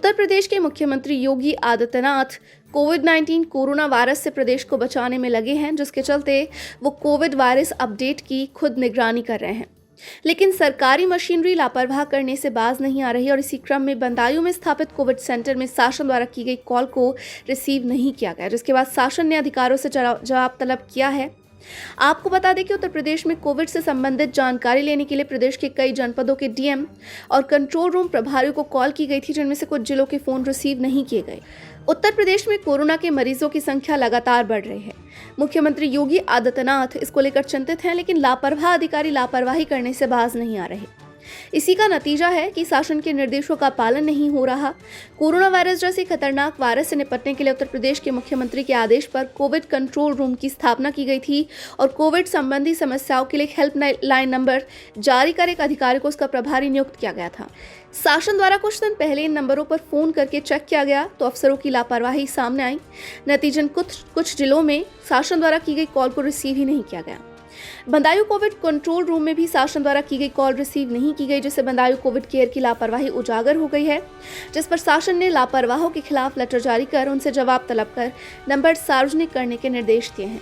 उत्तर प्रदेश के मुख्यमंत्री योगी आदित्यनाथ कोविड-19 corona virus से प्रदेश को बचाने में लगे हैं, जिसके चलते वो कोविड वायरस अपडेट की खुद निगरानी कर रहे हैं। लेकिन सरकारी मशीनरी लापरवाह करने से बाज नहीं आ रही और इसी क्रम में बदायूं में स्थापित कोविड सेंटर में शासन द्वारा की गई कॉल को रिसीव नहीं किया गया, जिसके बाद शासन ने अधिकारियों से जवाब तलब किया है। आपको बता दें कि उत्तर प्रदेश में कोविड से संबंधित जानकारी लेने के लिए प्रदेश के कई जनपदों के डीएम और कंट्रोल रूम प्रभारियों को कॉल की गई थी, जिनमें से कुछ जिलों के फोन रिसीव नहीं किए गए। उत्तर प्रदेश में कोरोना के मरीजों की संख्या लगातार बढ़ रही है। मुख्यमंत्री योगी आदित्यनाथ इसको लेकर चिंतित हैं, लेकिन लापरवाह अधिकारी लापरवाही करने से बाज नहीं आ रहे। इसी का नतीजा है कि शासन के निर्देशों का पालन नहीं हो रहा। कोरोना वायरस जैसे खतरनाक वायरस से निपटने के लिए उत्तर प्रदेश के मुख्यमंत्री के आदेश पर कोविड कंट्रोल रूम की स्थापना की गई थी और कोविड संबंधी समस्याओं के लिए हेल्पलाइन नंबर जारी कर एक अधिकारी को उसका प्रभारी नियुक्त किया गया था। शासन द्वारा कुछ दिन पहले इन नंबरों पर फोन करके चेक किया गया तो अफसरों की लापरवाही सामने आई। नतीजन कुछ जिलों में शासन द्वारा की गई कॉल को रिसीव ही नहीं किया गया। बदायूं कोविड कंट्रोल रूम में भी शासन द्वारा की गई कॉल रिसीव नहीं की गई, जिससे बदायूं कोविड केयर की लापरवाही उजागर हो गई है, जिस पर शासन ने लापरवाहों के खिलाफ लेटर जारी कर उनसे जवाब तलब कर नंबर सार्वजनिक करने के निर्देश दिए हैं।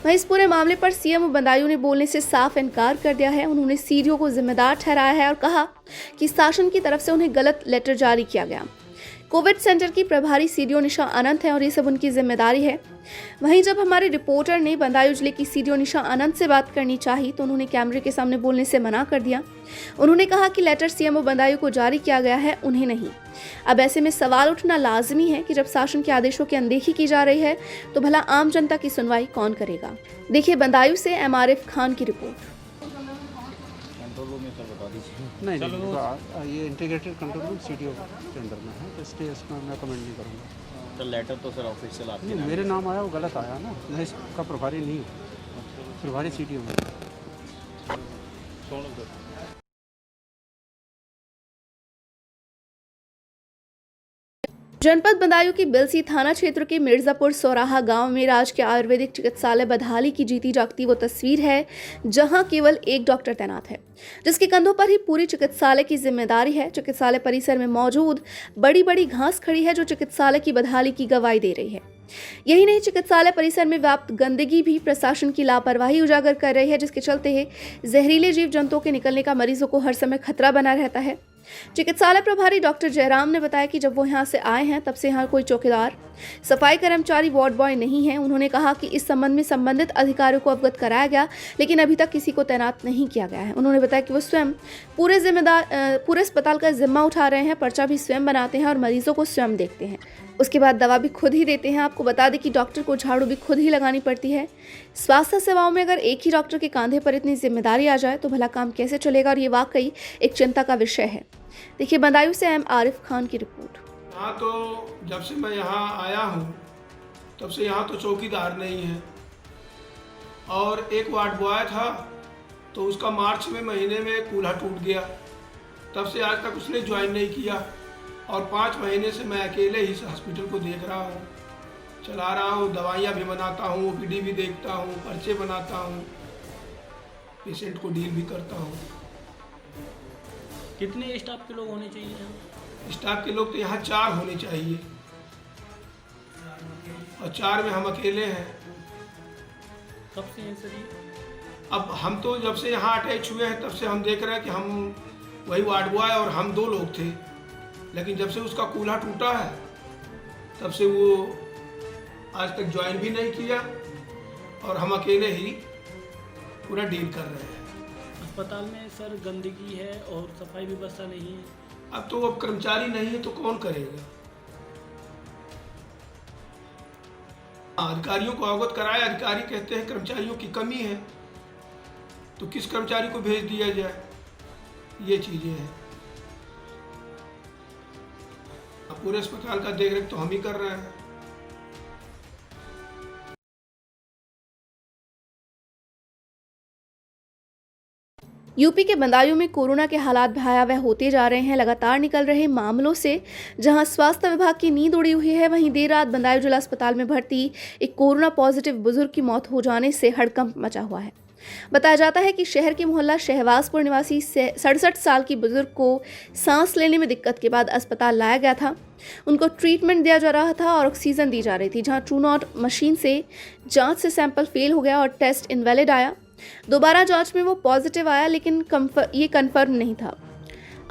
वहीं इस पूरे मामले पर सीएम बदायूं ने बोलने से साफ इनकार कर दिया है। उन्होंने सीडीओ को जिम्मेदार ठहराया है और कहा कि शासन की तरफ से उन्हें गलत लेटर जारी किया गया। कोविड सेंटर की प्रभारी सीडीओ निशा अनंत है और ये सब उनकी जिम्मेदारी है। वहीं जब हमारे रिपोर्टर ने बदायूं जिले की सीडीओ निशा अनंत से बात करनी चाहिए तो उन्होंने कैमरे के सामने बोलने से मना कर दिया। उन्होंने कहा कि लेटर सीएमओ बदायूं को जारी किया गया है, उन्हें नहीं। अब ऐसे में सवाल उठना लाजमी है कि जब शासन के आदेशों की अनदेखी की जा रही है तो भला आम जनता की सुनवाई कौन करेगा। देखिए बदायूं से एमआरएफ खान की रिपोर्ट। नहीं ये इंटीग्रेटेड कंट्रोल रूम सीडीओ के अंदर में है, तो इसलिए इसमें मैं कमेंट नहीं करूँगा। तो लेटर तो सर ऑफिशियल आपके नहीं, मेरे नाम आया वो गलत आया ना, मैं इसका प्रभारी नहीं हूँ, प्रभारी सीडीओ में। जनपद बदायूं की बिलसी थाना क्षेत्र के मिर्जापुर सौराहा गांव में राजकीय आयुर्वेदिक चिकित्सालय बदहाली की जीती जागती वो तस्वीर है, जहां केवल एक डॉक्टर तैनात है, जिसके कंधों पर ही पूरी चिकित्सालय की जिम्मेदारी है। चिकित्सालय परिसर में मौजूद बड़ी बड़ी घास खड़ी है, जो चिकित्सालय की बदहाली की गवाही दे रही है। यही नहीं, चिकित्सालय परिसर में व्याप्त गंदगी भी प्रशासन की लापरवाही उजागर कर रही है, जिसके चलते जहरीले जीव जंतुओं के निकलने का मरीजों को हर समय खतरा बना रहता है। चिकित्सालय प्रभारी डॉक्टर जयराम ने बताया कि जब वो यहाँ से आए हैं तब से यहाँ कोई चौकीदार, सफाई कर्मचारी, वार्ड बॉय नहीं है। उन्होंने कहा कि इस संबंध में संबंधित अधिकारियों को अवगत कराया गया, लेकिन अभी तक किसी को तैनात नहीं किया गया है। उन्होंने बताया कि वो स्वयं पूरे अस्पताल का जिम्मा उठा रहे हैं, पर्चा भी स्वयं बनाते हैं और मरीजों को स्वयं देखते हैं। उसके बाद दवा भी खुद ही देते हैं। आपको बता दें कि डॉक्टर को झाड़ू भी खुद ही लगानी पड़ती है। स्वास्थ्य सेवाओं में अगर एक ही डॉक्टर के कंधे पर इतनी जिम्मेदारी आ जाए तो भला काम कैसे चलेगा, और ये वाकई एक चिंता का विषय है। देखिए बदायूं से आरिफ खान की रिपोर्ट। हाँ, तो जब से मैं यहाँ आया हूँ तब से यहाँ तो चौकीदार नहीं है और एक वार्ड बॉय था, तो उसका मार्च में महीने में कूल्हा टूट गया, तब से आज तक उसने ज्वाइन नहीं किया और 5 महीने से मैं अकेले ही इस हॉस्पिटल को देख रहा हूँ, चला रहा हूँ। दवाइयाँ भी बनाता हूँ, ओपीडी भी देखता हूँ, पर्चे बनाता हूँ, पेशेंट को डील भी करता हूँ। कितने स्टाफ के लोग होने चाहिए? स्टाफ के लोग तो यहाँ 4 होने चाहिए और 4 में हम अकेले हैं। कब से हैं सर ये? अब हम तो जब से यहाँ अटैच हुए हैं तब से हम देख रहे हैं कि हम वही वार्ड बॉय और हम 2 लोग थे, लेकिन जब से उसका कूल्हा टूटा है तब से वो आज तक ज्वाइन भी नहीं किया और हम अकेले ही पूरा डील कर रहे हैं। अस्पताल में सर गंदगी है और सफाई व्यवस्था नहीं है। अब तो अब कर्मचारी नहीं है तो कौन करेगा। अधिकारियों को अवगत कराया, अधिकारी कहते हैं कर्मचारियों की कमी है, तो किस कर्मचारी को भेज दिया जाए, ये चीजें हैं। अब पूरे अस्पताल का देखरेख तो हम ही कर रहे हैं। यूपी के बदायूं में कोरोना के हालात भयावह होते जा रहे हैं। लगातार निकल रहे मामलों से जहां स्वास्थ्य विभाग की नींद उड़ी हुई है, वहीं देर रात बदायूं जिला अस्पताल में भर्ती एक कोरोना पॉजिटिव बुजुर्ग की मौत हो जाने से हड़कंप मचा हुआ है। बताया जाता है कि शहर के मोहल्ला शहबाजपुर निवासी 67 साल की बुजुर्ग को सांस लेने में दिक्कत के बाद अस्पताल लाया गया था। उनको ट्रीटमेंट दिया जा रहा था और ऑक्सीजन दी जा रही थी, जहां ट्रू नॉट मशीन से जांच से सैंपल फेल हो गया और टेस्ट इनवैलिड आया। दोबारा जांच में वो पॉजिटिव आया, लेकिन ये कन्फर्म नहीं था।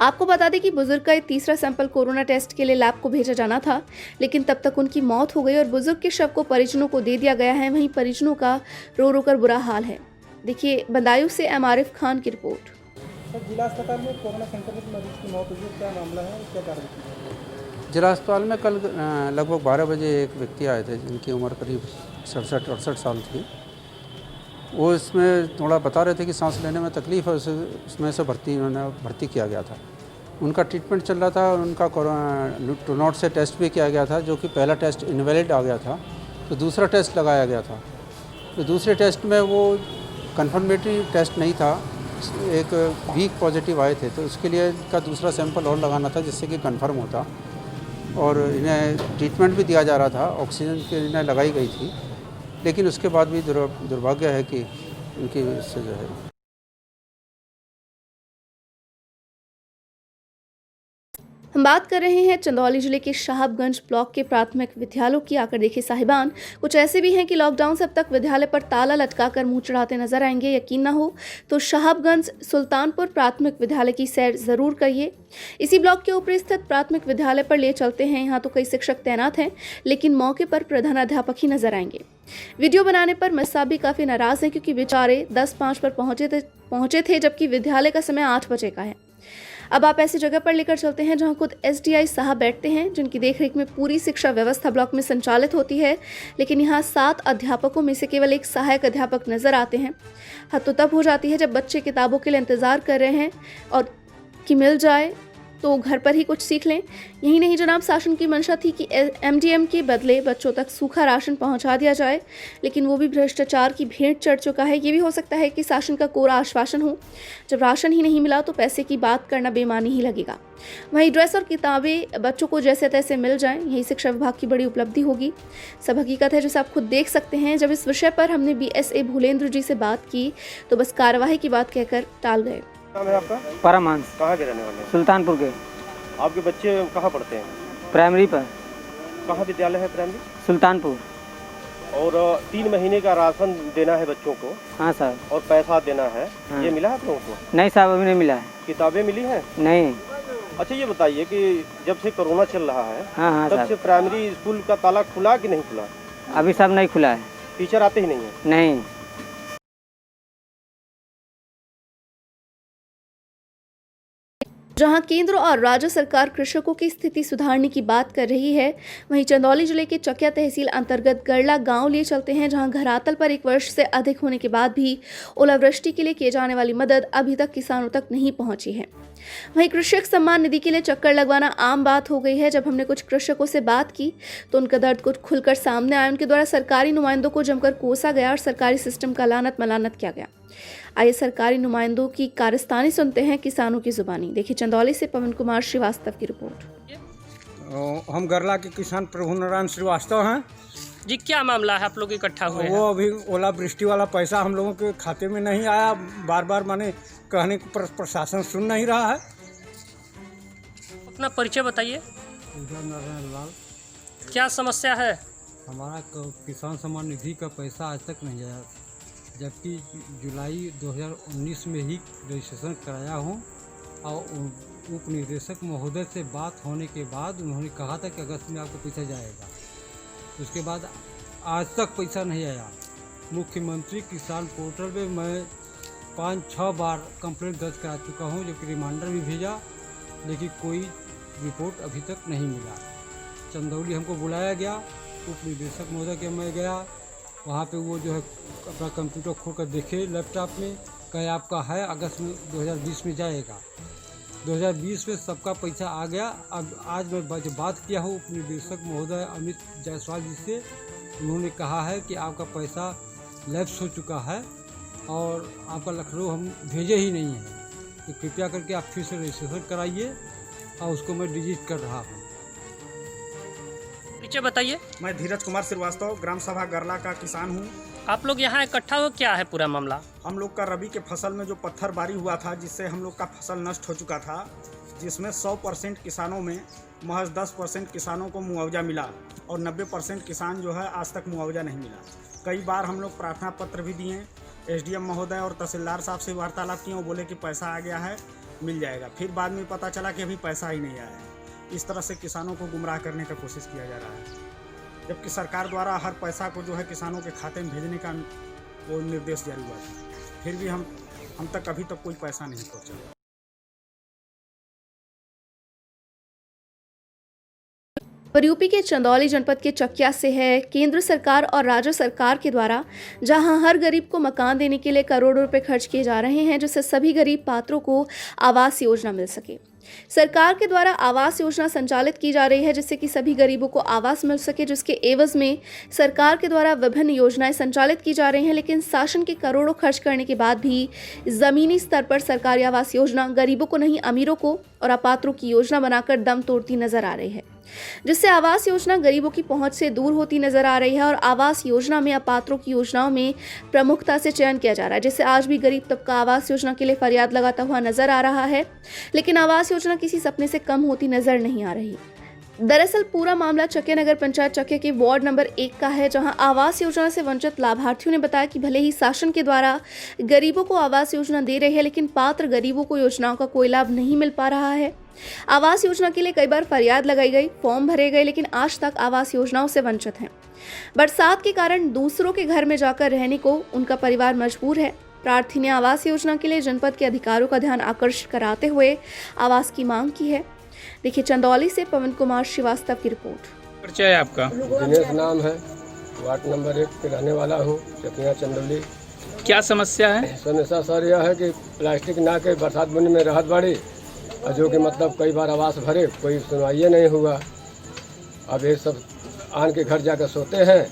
आपको बता दें कि बुजुर्ग का तीसरा सैंपल कोरोना टेस्ट के लिए लैब को भेजा जाना था, लेकिन तब तक उनकी मौत हो गई और बुजुर्ग के शव को परिजनों को दे दिया गया है। वहीं परिजनों का रो रो कर बुरा हाल है। देखिए बदायूं से एमआरएफ खान की रिपोर्ट। सर, जिला अस्पताल में कोरोना संक्रमित मरीज की मौत हुई है, क्या मामला है, क्या कार्रवाई? जिला अस्पताल में कल लगभग 12 बजे एक व्यक्ति आए थे जिनकी उम्र करीब 67-68 साल थी। वो इसमें थोड़ा बता रहे थे कि सांस लेने में तकलीफ़ है, उसमें से भर्ती किया गया था। उनका ट्रीटमेंट चल रहा था। उनका ट्रू नॉट से टेस्ट भी किया गया था, जो कि पहला टेस्ट इनवैलिड आ गया था, तो दूसरा टेस्ट लगाया गया था। तो दूसरे टेस्ट में वो कन्फर्मेटरी टेस्ट नहीं था, एक वीक पॉजिटिव आए थे, तो उसके लिए इनका दूसरा सैंपल और लगाना था जिससे कि कंफर्म होता। और इन्हें ट्रीटमेंट भी दिया जा रहा था, ऑक्सीजन की इन्हें लगाई गई थी, लेकिन उसके बाद भी दुर्भाग्य है कि इनकी इससे जो है। हम बात कर रहे हैं चंदौली जिले के साहबगंज ब्लॉक के प्राथमिक विद्यालयों की। आकर देखिए साहिबान, कुछ ऐसे भी हैं कि लॉकडाउन से अब तक विद्यालय पर ताला लटकाकर मुंह चढ़ाते नजर आएंगे। यकीन ना हो तो साहबगंज सुल्तानपुर प्राथमिक विद्यालय की सैर जरूर करिए। इसी ब्लॉक के ऊपर स्थित प्राथमिक विद्यालय पर ले चलते हैं। यहाँ तो कई शिक्षक तैनात हैं, लेकिन मौके पर प्रधानाध्यापक ही नजर आएंगे। वीडियो बनाने पर मिस साहब भी काफी नाराज हैं, क्योंकि बेचारे 10:05 पर पहुंचे थे जबकि विद्यालय का समय 8 बजे का है। अब आप ऐसी जगह पर लेकर चलते हैं जहां खुद एसडीआई साहब बैठते हैं, जिनकी देखरेख में पूरी शिक्षा व्यवस्था ब्लॉक में संचालित होती है, लेकिन यहाँ 7 अध्यापकों में से केवल एक सहायक अध्यापक नजर आते हैं। हद तो तब हो जाती है जब बच्चे किताबों के लिए इंतजार कर रहे हैं और कि मिल जाए तो घर पर ही कुछ सीख लें। यही नहीं जनाब, शासन की मंशा थी कि एमडीएम के बदले बच्चों तक सूखा राशन पहुंचा दिया जाए, लेकिन वो भी भ्रष्टाचार की भेंट चढ़ चुका है। ये भी हो सकता है कि शासन का कोरा आश्वासन हो, जब राशन ही नहीं मिला तो पैसे की बात करना बेमानी ही लगेगा। वहीं ड्रेस और किताबें बच्चों को जैसे तैसे मिल जाएं, यही शिक्षा विभाग की बड़ी उपलब्धि होगी। सब हकीकत है, जैसे आप खुद देख सकते हैं। जब इस विषय पर हमने BSA भूलेंद्र जी से बात की तो बस कार्यवाही की बात कहकर टाल गए। नाम है आपका? परमांश। कहाँ के रहने वाले हैं? सुल्तानपुर के। आपके बच्चे कहाँ पढ़ते हैं? प्राइमरी पर। कहाँ विद्यालय है प्राइमरी? सुल्तानपुर। और 3 महीने का राशन देना है बच्चों को? हाँ सर। और पैसा देना है? हाँ। ये मिला है आप लोगों को? नहीं साहब, अभी नहीं मिला है। किताबें मिली हैं? नहीं। अच्छा ये बताइए कि जब से कोरोना चल रहा है, हाँ तब से प्राइमरी स्कूल का ताला खुला कि नहीं खुला? अभी साहब नहीं खुला है। टीचर आते ही नहीं है? नहीं। जहां केंद्र और राज्य सरकार कृषकों की स्थिति सुधारने की बात कर रही है, वहीं चंदौली जिले के चकिया तहसील अंतर्गत गरला गांव लिए चलते हैं, जहां घरातल पर 1 वर्ष से अधिक होने के बाद भी ओलावृष्टि के लिए किए जाने वाली मदद अभी तक किसानों तक नहीं पहुंची है। वहीं कृषक सम्मान निधि के लिए चक्कर लगवाना आम बात हो गई है। जब हमने कुछ कृषकों से बात की तो उनका दर्द कुछ खुलकर सामने आया। उनके द्वारा सरकारी नुमाइंदों को जमकर कोसा गया और सरकारी सिस्टम का लानत मलानत किया गया। आइए सरकारी नुमाइंदों की कारस्तानी सुनते हैं किसानों की जुबानी। देखिए चंदौली से पवन कुमार श्रीवास्तव की रिपोर्ट। हम गरला के किसान प्रभु नारायण श्रीवास्तव हैं जी। क्या मामला है, आप लोग इकट्ठा हुए हैं? वो अभी ओलावृष्टि वाला पैसा हम लोगों के खाते में नहीं आया। बार बार माने कहने को प्रशासन सुन नहीं रहा है। अपना परिचय बताइए। नारायण लाल। क्या समस्या है? हमारा किसान सम्मान निधि का पैसा आज तक नहीं आया, जबकि जुलाई 2019 में ही रजिस्ट्रेशन कराया हूँ। और उप निदेशक महोदय से बात होने के बाद उन्होंने कहा था कि अगस्त में आपको पैसा जाएगा। उसके बाद आज तक पैसा नहीं आया। मुख्यमंत्री किसान पोर्टल पे मैं 5-6 बार कंप्लेंट दर्ज करा चुका हूँ, जबकि रिमाइंडर भी भेजा, लेकिन कोई रिपोर्ट अभी तक नहीं मिला। चंदौली हमको बुलाया गया, उप निदेशक महोदय के मैं गया, वहाँ पे वो जो है अपना कंप्यूटर खोल कर देखे लैपटॉप में, कहे आपका है अगस्त में 2020 में जाएगा। 2020 में सबका पैसा आ गया। अब आज मैं जब बात किया हूँ उप निदेशक महोदय अमित जायसवाल जी से, उन्होंने कहा है कि आपका पैसा लैप्स हो चुका है और आपका लखनऊ हम भेजे ही नहीं है, तो कृपया करके आप फिर से रजिस्ट्रेशन कराइए। और उसको मैं डिलीट कर रहा हूँ। परिचय बताइए। मैं धीरज कुमार श्रीवास्तव ग्राम सभा गरला का किसान हूँ। आप लोग यहाँ इकट्ठा हो, क्या है पूरा मामला? हम लोग का रबी के फसल में जो पत्थरबारी हुआ था, जिससे हम लोग का फसल नष्ट हो चुका था, जिसमें 100% किसानों में महज 10% किसानों को मुआवजा मिला और 90% किसान जो है आज तक मुआवजा नहीं मिला। कई बार हम लोग प्रार्थना पत्र भी दिए, एसडीएम महोदय और तहसीलदार साहब से वार्तालाप किए, वो बोले कि पैसा आ गया है, मिल जाएगा। फिर बाद में पता चला कि अभी पैसा ही नहीं आया है। इस तरह से किसानों को गुमराह करने का कोशिश किया जा रहा है, जबकि सरकार द्वारा हर पैसा को जो है किसानों के खाते में भेजने का वो निर्देश जारी हुआ था, फिर भी हम तक अभी तक कोई पैसा नहीं पहुँचा। पर यूपी के चंदौली जनपद के चकिया से है। केंद्र सरकार और राज्य सरकार के द्वारा जहां हर गरीब को मकान देने के लिए करोड़ों रुपए खर्च किए जा रहे हैं, जिससे सभी गरीब पात्रों को आवास योजना मिल सके। सरकार के द्वारा आवास योजना संचालित की जा रही है, जिससे कि सभी गरीबों को आवास मिल सके, जिसके एवज में सरकार के द्वारा विभिन्न योजनाएं संचालित की जा रही हैं। लेकिन शासन के करोड़ों खर्च करने के बाद भी जमीनी स्तर पर सरकारी आवास योजना गरीबों को नहीं, अमीरों को और अपात्रों की योजना बनाकर दम तोड़ती नजर आ रही है, जिससे आवास योजना गरीबों की पहुंच से दूर होती नजर आ रही है। और आवास योजना में अपात्रों की योजनाओं में प्रमुखता से चयन किया जा रहा है, जिससे आज भी गरीब तबका आवास योजना के लिए फरियाद लगाता हुआ नजर आ रहा है। लेकिन आवास योजना किसी सपने से कम होती नजर नहीं आ रही। दरअसल पूरा मामला चकिया नगर पंचायत चकिया के वार्ड नंबर 1 का है, जहां आवास योजना से वंचित लाभार्थियों ने बताया कि भले ही शासन के द्वारा गरीबों को आवास योजना दे रही है, लेकिन पात्र गरीबों को योजनाओं का कोई लाभ नहीं मिल पा रहा है। आवास योजना के लिए कई बार फरियाद लगाई गई, फॉर्म भरे गए, लेकिन आज तक आवास योजनाओं से वंचित हैं। बरसात के कारण दूसरों के घर में जाकर रहने को उनका परिवार मजबूर है। प्रार्थी ने आवास योजना के लिए जनपद के अधिकारियों का ध्यान आकर्षित कराते हुए आवास की मांग की है। देखिए चंदौली से पवन कुमार श्रीवास्तव की रिपोर्ट। परिचय आपका? दिनेश नाम है, वार्ड नंबर 1 पे रहने वाला हूँ, चकिया चंदौली। क्या समस्या है? समस्या सर यह है कि प्लास्टिक ना के बरसात बुनी में राहत बाड़ी, और जो कि मतलब कई बार आवास भरे, कोई सुनवाई नहीं हुआ। अब ये सब आन के घर जाकर सोते हैं,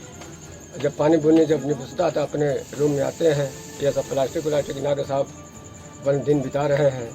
जब पानी बुनी जब निपटता तो अपने रूम में आते हैं। ये सब प्लास्टिक ना के साथ दिन बिता रहे हैं।